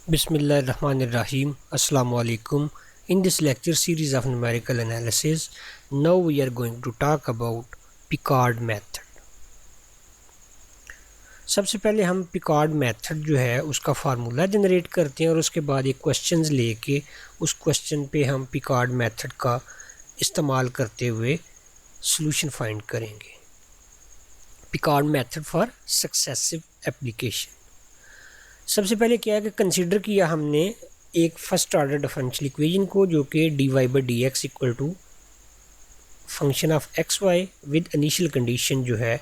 Bismillahirrahmanirrahim. Assalamu alaikum. In this lecture series of numerical analysis, now we are going to talk about Picard method. सबसे पहले हम Picard method जो है उसका formula generate करते हैं और उसके बाद एक क्वेश्चंस लेके उस क्वेश्चन पे हम पिकार्ड मेथड का इस्तेमाल करते हुए सॉल्यूशन फाइंड करेंगे. Picard method for successive application. सबसे पहले क्या है कि कंसीडर किया हमने एक फर्स्ट ऑर्डर डिफरेंशियल इक्वेशन को जो कि dy by d x equal to function of x y with initial condition जो है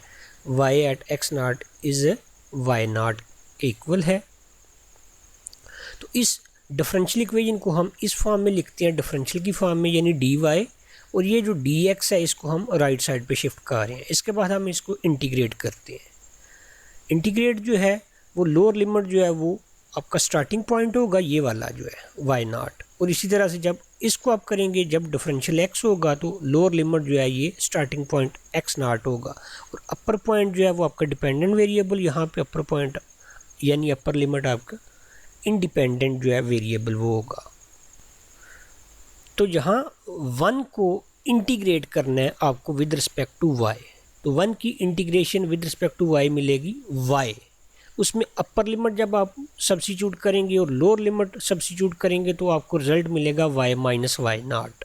y at x naught is y naught के इक्वल है. तो इस डिफरेंशियल इक्वेशन को हम इस फॉर्म में लिखते हैं, डिफरेंशियल की फॉर्म में, यानी dy, और ये जो dx है इसको हम राइट साइड पे शिफ्ट कर रहे हैं. इसके बाद हम इसको इंटीग्रेट करते हैं. इंटीग्रेट जो है वो लोअर लिमिट जो है वो आपका स्टार्टिंग पॉइंट होगा, ये वाला जो है वाई नाट, और इसी तरह से जब इसको आप करेंगे जब डिफरेंशियल एक्स होगा तो लोअर लिमिट जो है ये स्टार्टिंग पॉइंट एक्स नाट होगा, और अपर पॉइंट जो है वो आपका डिपेंडेंट वेरिएबल, यहाँ पे अपर पॉइंट यानी अपर लिमिट आपका इंडिपेंडेंट जो है वेरिएबल वो होगा. तो यहाँ वन को इंटीग्रेट करना है आपको विद रिस्पेक्ट टू वाई, तो वन की integration with respect to y मिलेगी वाई. उसमें अपर लिमिट जब आप सब्स्टिट्यूट करेंगे और लोअर लिमिट सब्स्टिट्यूट करेंगे तो आपको रिजल्ट मिलेगा y minus y naught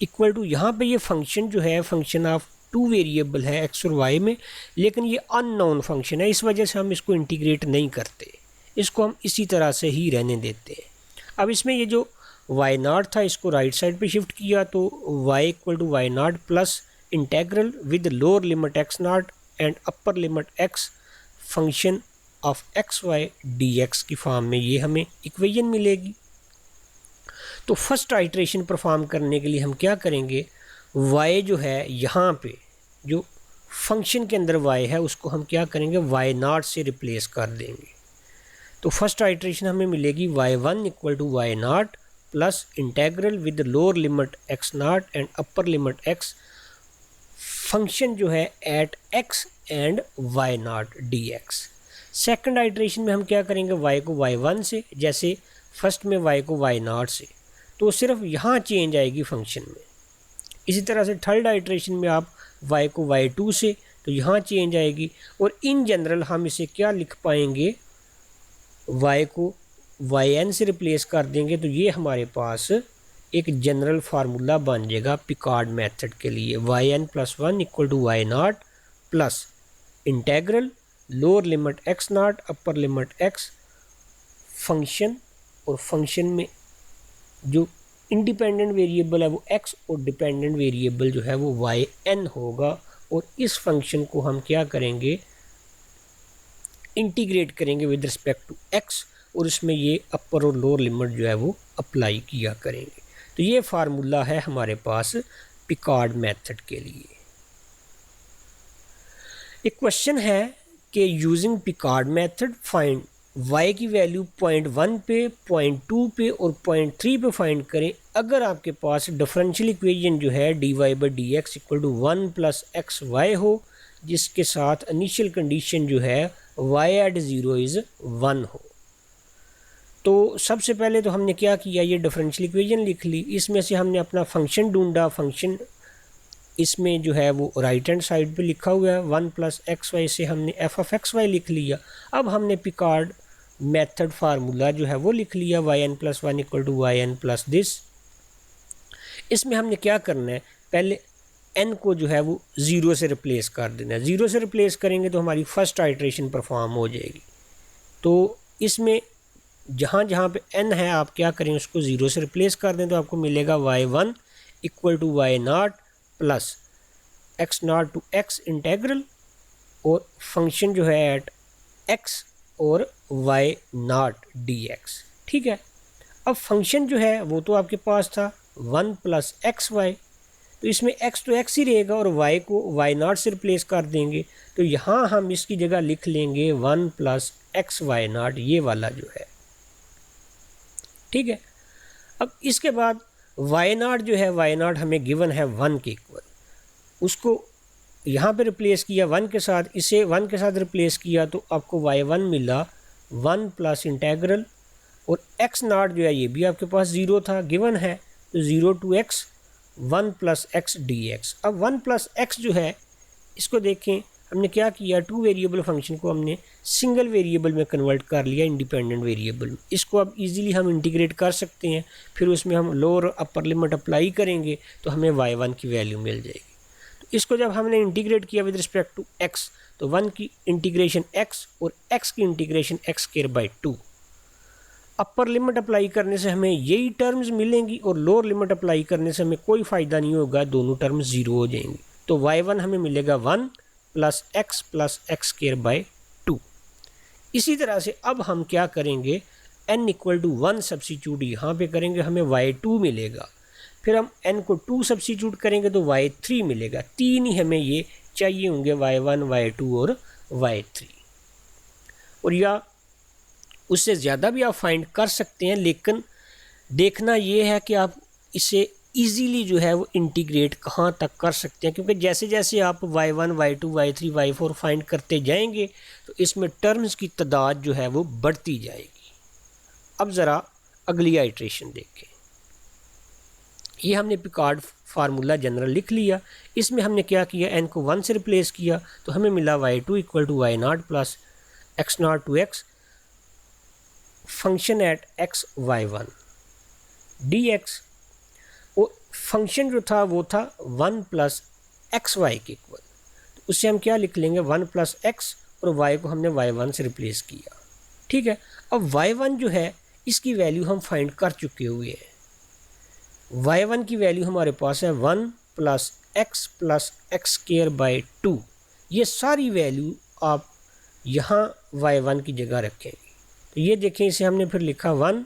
equal to, यहाँ पे ये फंक्शन जो है फंक्शन ऑफ टू वेरिएबल है x और y में, लेकिन ये अननोन फंक्शन है, इस वजह से हम इसको इंटीग्रेट नहीं करते, इसको हम इसी तरह से ही रहने देते हैं. अब इसमें ये जो y नाट था इसको राइट साइड पे शिफ्ट किया तो y equal to y naught plus integral with lower limit x naught and upper limit x function of x y d x की फॉर्म में ये हमें इक्वेशन मिलेगी. तो फर्स्ट आइट्रेशन परफॉर्म करने के लिए हम क्या करेंगे, y जो है यहाँ पे जो फंक्शन के अंदर y है उसको हम क्या करेंगे वाई नाट से रिप्लेस कर देंगे. तो फर्स्ट आइट्रेशन हमें मिलेगी y1 equal to y naught plus integral with lower limit x naught and upper limit x function जो है at x and y naught d x. Second iteration में हम क्या करेंगे, y को y1 से, जैसे फर्स्ट में y को y नाट से, तो सिर्फ यहाँ चेंज आएगी फंक्शन में. इसी तरह से थर्ड आइट्रेशन में आप y को y2 से, तो यहाँ चेंज आएगी. और इन जनरल हम इसे क्या लिख पाएंगे, y को yn से रिप्लेस कर देंगे, तो ये हमारे पास एक जनरल फार्मूला बन जाएगा पिकार्ड मेथड के लिए. yn plus one equal to y naught plus integral lower limit x naught upper limit x function, और फंक्शन में जो इंडिपेंडेंट वेरिएबल है वो x और डिपेंडेंट वेरिएबल जो है वो yn होगा. और इस फंक्शन को हम क्या करेंगे, इंटीग्रेट करेंगे विद रिस्पेक्ट टू x, और इसमें ये अपर और लोअर लिमिट जो है वो अप्लाई किया करेंगे. तो ये फार्मूला है हमारे पास पिकार्ड मेथड के लिए. एक क्वेश्चन है कि using Picard method find y की वैल्यू 0.1 पे, 0.2 पे और 0.3 पे फाइंड करें अगर आपके पास डिफरेंशियल इक्वेशन जो है dy by d x equal to 1 plus x y हो, जिसके साथ इनिशियल कंडीशन जो है y एट 0 इज़ 1 हो. तो सबसे पहले तो हमने क्या किया, ये डिफरेंशियल इक्वेशन लिख ली, इसमें से हमने अपना फंक्शन ढूंढा. फंक्शन इसमें जो है वो राइट हैंड साइड पे लिखा हुआ है 1 प्लस एक्स वाई, से हमने एफ ऑफ एक्स वाई लिख लिया. अब हमने पिकार्ड मेथड फार्मूला जो है वो लिख लिया, y n plus one equal to y n plus this. इसमें हमने क्या करना है, पहले एन को जो है वो 0 से रिप्लेस कर देना है. 0 से रिप्लेस करेंगे तो हमारी फर्स्ट आइट्रेशन परफॉर्म हो जाएगी. तो इसमें जहाँ जहाँ पे n है आप क्या करें, उसको 0 से रिप्लेस कर दें, तो आपको मिलेगा y1 equal to y naught plus x naught to x integral, और फंक्शन जो है एट x और y नाट डी एक्स. ठीक है. अब फंक्शन जो है वो तो आपके पास था 1 प्लस एक्स वाई, तो इसमें x तो x ही रहेगा और y को y नाट से रिप्लेस कर देंगे, तो यहाँ हम इसकी जगह लिख लेंगे 1 प्लस एक्स वाई नाट, ये वाला जो है. ठीक है. अब इसके बाद y नाट जो है, y नाट हमें गिवन है 1 के इक्वल, उसको यहाँ पे रिप्लेस किया 1 के साथ, इसे 1 के साथ रिप्लेस किया तो आपको y1 मिला 1 प्लस इंटेग्रल और x नॉट जो है ये भी आपके पास 0 था, गिवन है, तो 0 to x 1 + x dx। अब 1 + x जो है इसको देखें, हमने क्या किया, 2 वेरिएबल फंक्शन को हमने सिंगल वेरिएबल में कन्वर्ट कर लिया, इंडिपेंडेंट वेरिएबल में। इसको अब इजीली हम इंटीग्रेट कर सकते हैं, फिर उसमें हम लोअर अपर लिमिट अप्लाई करेंगे तो हमें y1 की वैल्यू मिल जाएगी। तो इसको जब हमने इंटीग्रेट किया विद रिस्पेक्ट टू x, तो 1 की इंटीग्रेशन x और x की integration x²/2। Upper limit apply करने से हमें यही टर्म्स मिलेंगी और लोअर लिमिट अप्लाई करने से हमें कोई फ़ायदा नहीं होगा, दोनों टर्म्स 0 हो जाएंगी। तो y1 हमें मिलेगा 1 + x + x²/2। इसी तरह से अब हम क्या करेंगे, n = 1 सब्सिट्यूट यहाँ पे करेंगे, हमें y2 मिलेगा। फिर हम n को 2 सब्सिट्यूट करेंगे तो y3 मिलेगा। 3 ही हमें ये चाहिए होंगे, y1, y2 और y3। और या उससे ज़्यादा भी आप फाइंड कर सकते हैं, लेकिन देखना ये है कि आप इसे इजीली जो है वो इंटीग्रेट कहाँ तक कर सकते हैं, क्योंकि जैसे जैसे आप y1, y2, y3, y4 find करते जाएंगे तो इसमें टर्म्स की तादाद जो है वो बढ़ती जाएगी। अब ज़रा अगली आइट्रेशन देखें। ये हमने पिकार्ड फार्मूला जनरल लिख लिया। इसमें हमने क्या किया, n को 1 से रिप्लेस किया तो हमें मिला y2 = y0 + x0 to x function at x y1 dx। वो फंक्शन जो था वो था 1 + xy के इक्वल, तो उससे हम क्या लिख लेंगे, 1 + x और y को हमने y1 से रिप्लेस किया। ठीक है, अब y1 जो है इसकी वैल्यू हम फाइंड कर चुके हुए हैं। y1 की वैल्यू हमारे पास है 1 + x + x²/2। ये सारी वैल्यू आप यहाँ y1 की जगह रखेंगे। तो ये देखें, इसे हमने फिर लिखा 1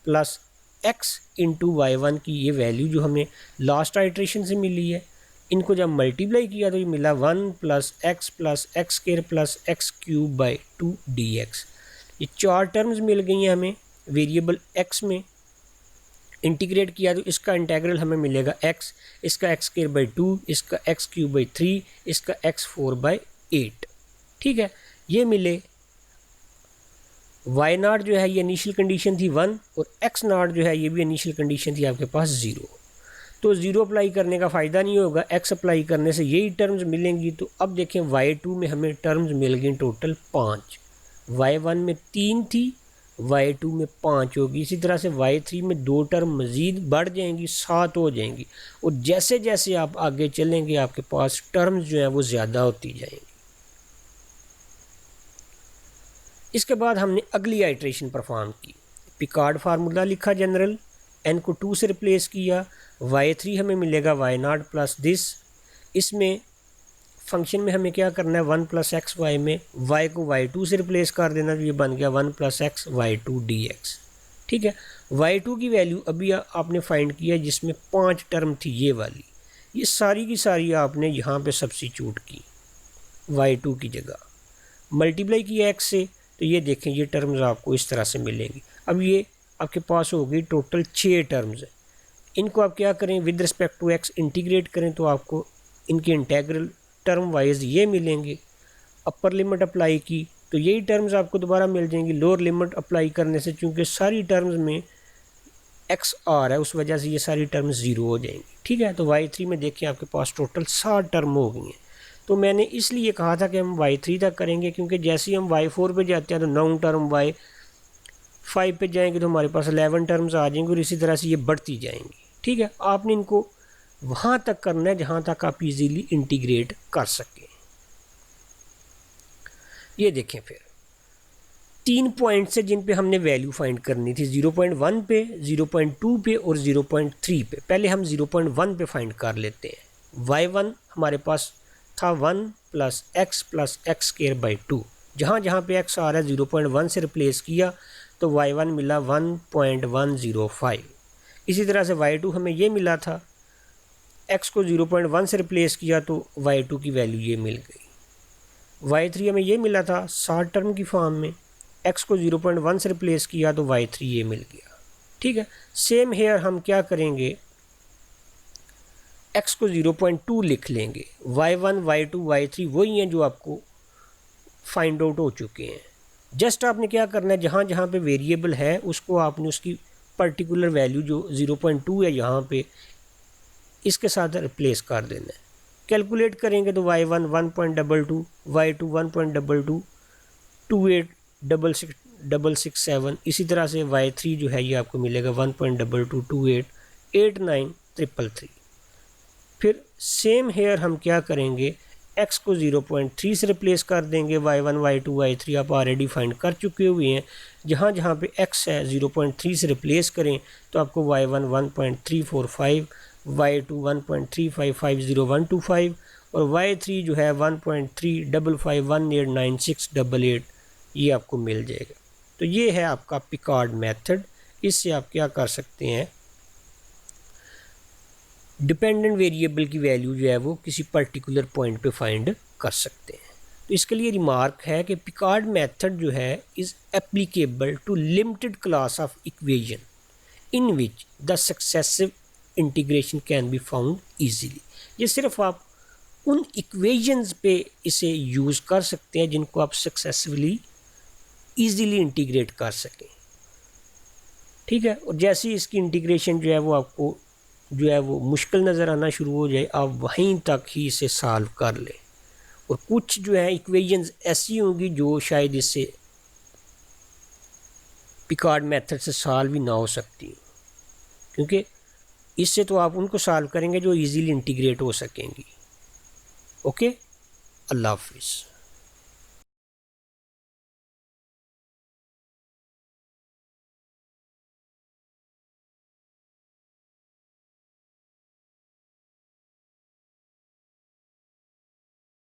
+ x × y1 की ये वैल्यू जो हमें लास्ट आइट्रेशन से मिली है, इनको जब मल्टीप्लाई किया तो ये मिला 1 + x + x² + x³ dx। ये 4 टर्म्स मिल गई हैं हमें वेरिएबल x में। इंटीग्रेट किया तो इसका इंटीग्रल हमें मिलेगा x, इसका x²/2, इसका x³ इसका x4/8। ठीक है, ये मिले। y0 जो है ये इनिशियल कंडीशन थी 1 और x0 जो है ये भी इनिशियल कंडीशन थी आपके पास 0। तो 0 अप्लाई करने का फ़ायदा नहीं होगा, x अप्लाई करने से यही टर्म्स मिलेंगी। तो अब देखें y2 में हमें टर्म्स मिल गई टोटल 5, y1 में 3 थी, y2 में 5 होगी। इसी तरह से y3 में 2 टर्म मज़ीद बढ़ जाएंगी, 7 हो जाएंगी। और जैसे जैसे आप आगे चलेंगे आपके पास टर्म्स जो हैं वो ज़्यादा होती जाएंगी। इसके बाद हमने अगली आइट्रेशन परफॉर्म की। पिकार्ड फार्मूला लिखा जनरल, n को 2 से रिप्लेस किया, y3 हमें मिलेगा y0 + दिस। इसमें फंक्शन में हमें क्या करना है, 1 + x y में y को y2 से रिप्लेस कर देना, तो ये बन गया 1 + x y2 dx। ठीक है, y2 की वैल्यू अभी आपने फाइंड किया जिसमें 5 टर्म थी ये वाली, ये सारी की सारी आपने यहाँ पे सब्स्टिट्यूट की y2 की जगह, मल्टीप्लाई किया x से, तो ये देखें ये टर्म्स आपको इस तरह से मिलेंगी। अब ये आपके पास हो गई टोटल 6 टर्म्स। इनको आप क्या करें, with respect to x integrate करें तो आपको इनके इंटीग्रल टर्म वाइज ये मिलेंगे। अपर लिमिट अप्लाई की तो यही टर्म्स आपको दोबारा मिल जाएंगी। लोअर लिमिट अप्लाई करने से चूँकि सारी टर्म्स में x आ रहा है उस वजह से ये सारी टर्म्स 0 हो जाएंगी। ठीक है, तो y3 में देखें आपके पास टोटल 7 टर्म हो गई हैं। तो मैंने इसलिए कहा था कि हम y3 तक करेंगे, क्योंकि जैसे ही हम y4 पे जाते हैं तो 9 टर्म, y5 पे जाएंगे तो हमारे पास 11 टर्म्स आ जाएंगे और इसी तरह से ये बढ़ती जाएंगी। ठीक है, आपने इनको वहाँ तक करना है जहाँ तक आप इजीली इंटीग्रेट कर सकें। ये देखें फिर 3 पॉइंट्स है जिन पे हमने वैल्यू फाइंड करनी थी, 0.1 पे, 0.2 पे और 0.3 पे। पहले हम 0.1 पे फाइंड कर लेते हैं। y1 हमारे पास था 1 + x + x²/2। जहाँ जहाँ पे x आ रहा है 0.1 से रिप्लेस किया तो y1 मिला 1.105। इसी तरह से y2 हमें ये मिला था, x को 0.1 से रिप्लेस किया तो y2 की वैल्यू ये मिल गई। y3 हमें ये मिला था 7 टर्म की फॉर्म में, x को 0.1 से रिप्लेस किया तो y3 ये मिल गया। ठीक है, सेम हेयर हम क्या करेंगे, x को 0.2 लिख लेंगे। y1, y2, y3 वही हैं जो आपको फाइंड आउट हो चुके हैं। जस्ट आपने क्या करना है, जहाँ जहाँ पे वेरिएबल है उसको आपने उसकी पर्टिकुलर वैल्यू जो 0.2 है यहाँ पे, इसके साथ रिप्लेस कर देना है। कैलकुलेट करेंगे तो y1 1.22, y2 1.22, 286667, इसी तरह से y3 जो है ये आपको मिलेगा 1.22, 28, 8933। फिर सेम हेयर हम क्या करेंगे, x को 0.3 से रिप्लेस कर देंगे, y1 y2 y3 आप ऑलरेडी फाइंड कर चुके हुए हैं। जहाँ जहाँ पे x है 0.3 से रिप्लेस करें तो आपको y1 1.345, y2 1.355025 और y3 जो है 1.355189688 ये आपको मिल जाएगा। तो ये है आपका पिकार्ड मेथड। इससे आप क्या कर सकते हैं, डिपेंडेंट वेरिएबल की वैल्यू जो है वो किसी पर्टिकुलर पॉइंट पे फाइंड कर सकते हैं। तो इसके लिए रिमार्क है कि पिकार्ड मेथड जो है is applicable to limited class of equation in which the successive integration can be found easily. ये सिर्फ आप उन इक्वेशंस पे इसे यूज़ कर सकते हैं जिनको आप सक्सेसफुली ईजीली इंटीग्रेट कर सकें। ठीक है, और जैसे ही इसकी इंटीग्रेशन जो है वो आपको जो है वो मुश्किल नज़र आना शुरू हो जाए, आप वहीं तक ही इसे सॉल्व कर लें। और कुछ जो है इक्वेशंस ऐसी होंगी जो शायद इससे पिकार्ड मेथड से सॉल्व ही ना हो सकती, क्योंकि इससे तो आप उनको सॉल्व करेंगे जो इजीली इंटीग्रेट हो सकेंगी। ओके, अल्लाह हाफिज़।